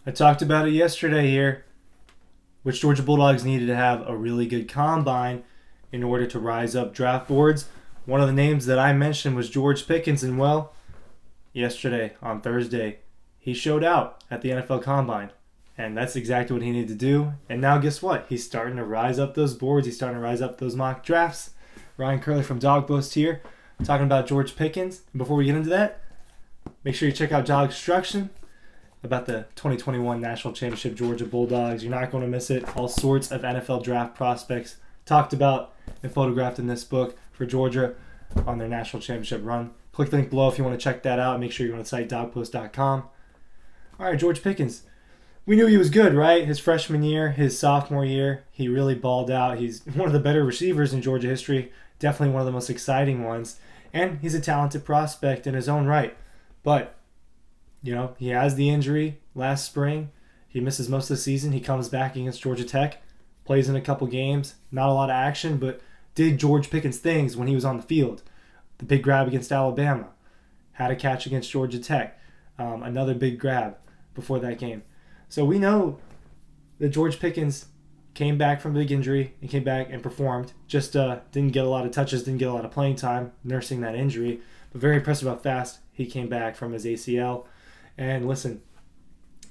I talked about it yesterday here, which Georgia Bulldogs needed to have a really good combine in order to rise up draft boards. One of the names that I mentioned was George Pickens, and well, yesterday on Thursday, he showed out at the NFL Combine. And that's exactly what he needed to do. And now guess what? He's starting to rise up those boards. He's starting to rise up those mock drafts. Ryan Curley from DAWGSTRUCTION here, talking about George Pickens. And before we get into that, make sure you check out DAWGSTRUCTION about the 2021 National Championship Georgia Bulldogs. You're not going to miss it. All sorts of NFL draft prospects talked about and photographed in this book for Georgia on their National Championship run. Click the link below if you want to check that out. Make sure you go to the site dawgpost.com. All right, George Pickens. We knew he was good, right? His freshman year, his sophomore year, he really balled out. He's one of the better receivers in Georgia history, definitely one of the most exciting ones, and he's a talented prospect in his own right. But, he has the injury last spring. He misses most of the season. He comes back against Georgia Tech, plays in a couple games, not a lot of action, but did George Pickens things when he was on the field. The big grab against Alabama, had a catch against Georgia Tech, another big grab before that game. So we know that George Pickens came back from a big injury and came back and performed. Just didn't get a lot of touches, didn't get a lot of playing time, nursing that injury. But very impressive how fast he came back from his ACL. And listen,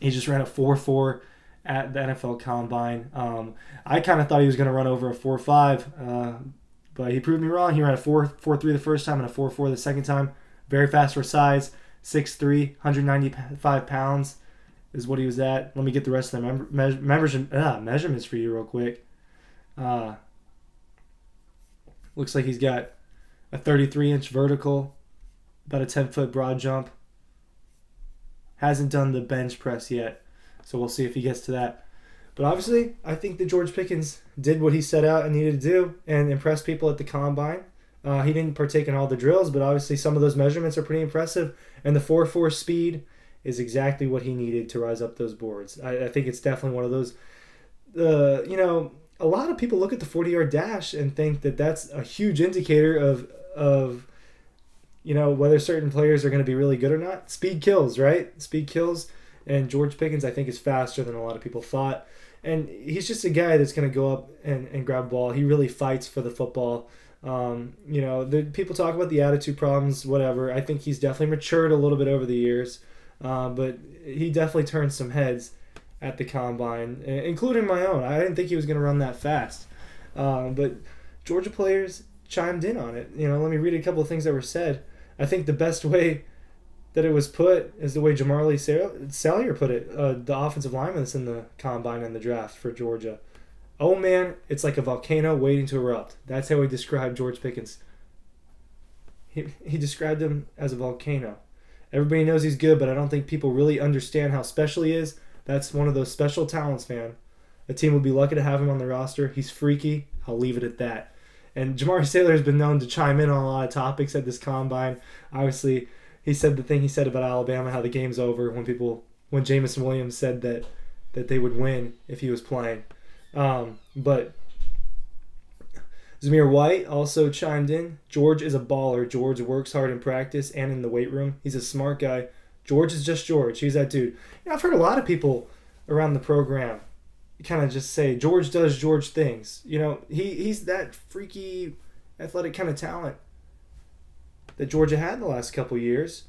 he just ran a 4.4 at the NFL Combine. I kind of thought he was going to run over a 4.5, but he proved me wrong. He ran a 4.3 the first time and a 4.4 the second time. Very fast for size, 6'3", 195 pounds. Is what he was at. Let me get the rest of the measurements for you real quick. Looks like he's got a 33-inch vertical, about a 10-foot broad jump. Hasn't done the bench press yet, so we'll see if he gets to that. But obviously, I think that George Pickens did what he set out and needed to do and impressed people at the Combine. He didn't partake in all the drills, but obviously some of those measurements are pretty impressive. And the 4.4 speed is exactly what he needed to rise up those boards. I think it's definitely one of those, a lot of people look at the 40-yard dash and think that that's a huge indicator of whether certain players are going to be really good or not. Speed kills, right? Speed kills. And George Pickens, I think, is faster than a lot of people thought. And he's just a guy that's going to go up and grab a ball. He really fights for the football. The people talk about the attitude problems, whatever. I think he's definitely matured a little bit over the years. But he definitely turned some heads at the Combine, including my own. I didn't think he was going to run that fast. But Georgia players chimed in on it. Let me read a couple of things that were said. I think the best way that it was put is the way Jamarlee Salyer put it, the offensive lineman that's in the Combine and the draft for Georgia. Oh, man, it's like a volcano waiting to erupt. That's how he described George Pickens. He described him as a volcano. Everybody knows he's good, but I don't think people really understand how special he is. That's one of those special talents, man. A team would be lucky to have him on the roster. He's freaky. I'll leave it at that. And Jamarlee Salyer has been known to chime in on a lot of topics at this Combine. Obviously, he said the thing he said about Alabama, how the game's over, when Jamison Williams said that they would win if he was playing. But Zamir White also chimed in. George is a baller. George works hard in practice and in the weight room. He's a smart guy. George is just George. He's that dude. I've heard a lot of people around the program kind of just say, George does George things. He's that freaky athletic kind of talent that Georgia had the last couple years.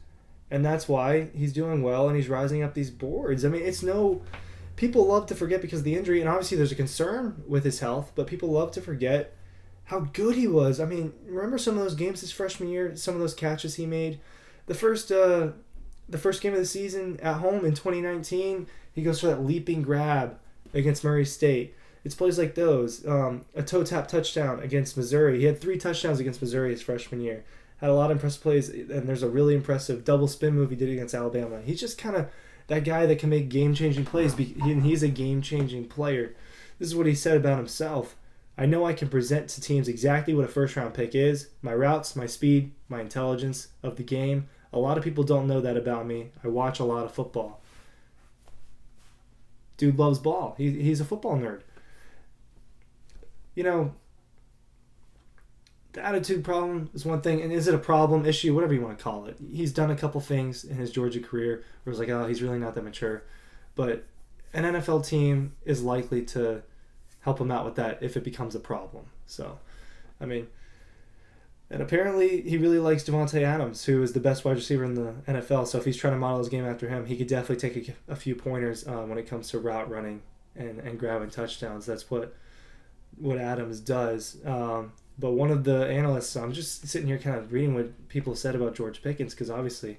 And that's why he's doing well and he's rising up these boards. I mean, people love to forget because of the injury. And obviously there's a concern with his health, but people love to forget how good he was. I mean, remember some of those games his freshman year, some of those catches he made? The first game of the season at home in 2019, he goes for that leaping grab against Murray State. It's plays like those. A toe tap touchdown against Missouri. He had 3 touchdowns against Missouri his freshman year. Had a lot of impressive plays, and there's a really impressive double spin move he did against Alabama. He's just kind of that guy that can make game-changing plays, and he's a game-changing player. This is what he said about himself. I know I can present to teams exactly what a first-round pick is. My routes, my speed, my intelligence of the game. A lot of people don't know that about me. I watch a lot of football. Dude loves ball. He's a football nerd. The attitude problem is one thing, and is it a problem, issue, whatever you want to call it. He's done a couple things in his Georgia career where it's like, oh, he's really not that mature. But an NFL team is likely to help him out with that if it becomes a problem. So, I mean, and apparently he really likes Devontae Adams, who is the best wide receiver in the NFL. So if he's trying to model his game after him, he could definitely take a few pointers when it comes to route running and grabbing touchdowns. That's what Adams does. But one of the analysts, I'm just sitting here kind of reading what people said about George Pickens, because obviously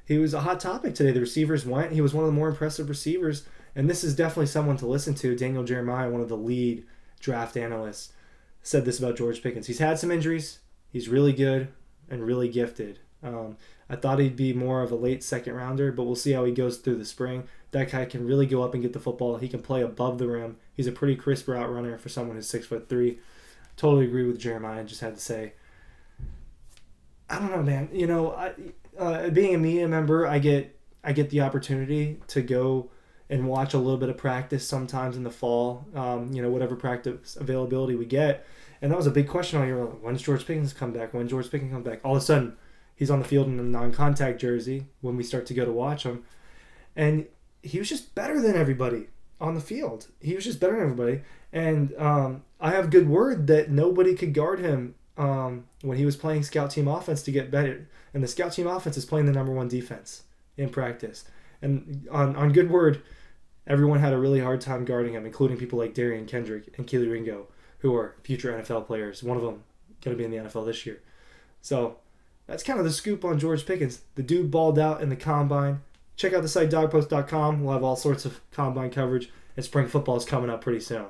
he was a hot topic today. The receivers went. He was one of the more impressive receivers. And this is definitely someone to listen to. Daniel Jeremiah, one of the lead draft analysts, said this about George Pickens. He's had some injuries. He's really good and really gifted. I thought he'd be more of a late second rounder, but we'll see how he goes through the spring. That guy can really go up and get the football. He can play above the rim. He's a pretty crisp route runner for someone who's 6'3". Totally agree with Jeremiah. Just had to say, I don't know, man. You know, being a media member, I get the opportunity to go and watch a little bit of practice sometimes in the fall. Whatever practice availability we get. And that was a big question all year. When's George Pickens come back? When George Pickens come back? All of a sudden, he's on the field in a non-contact jersey when we start to go to watch him. And he was just better than everybody on the field. He was just better than everybody. And I have good word that nobody could guard him when he was playing scout team offense to get better. And the scout team offense is playing the number one defense in practice. And on good word, everyone had a really hard time guarding him, including people like Darian Kendrick and Keely Ringo, who are future NFL players. One of them going to be in the NFL this year. So that's kind of the scoop on George Pickens. The dude balled out in the combine. Check out the site dawgpost.com. We'll have all sorts of combine coverage, and spring football is coming up pretty soon.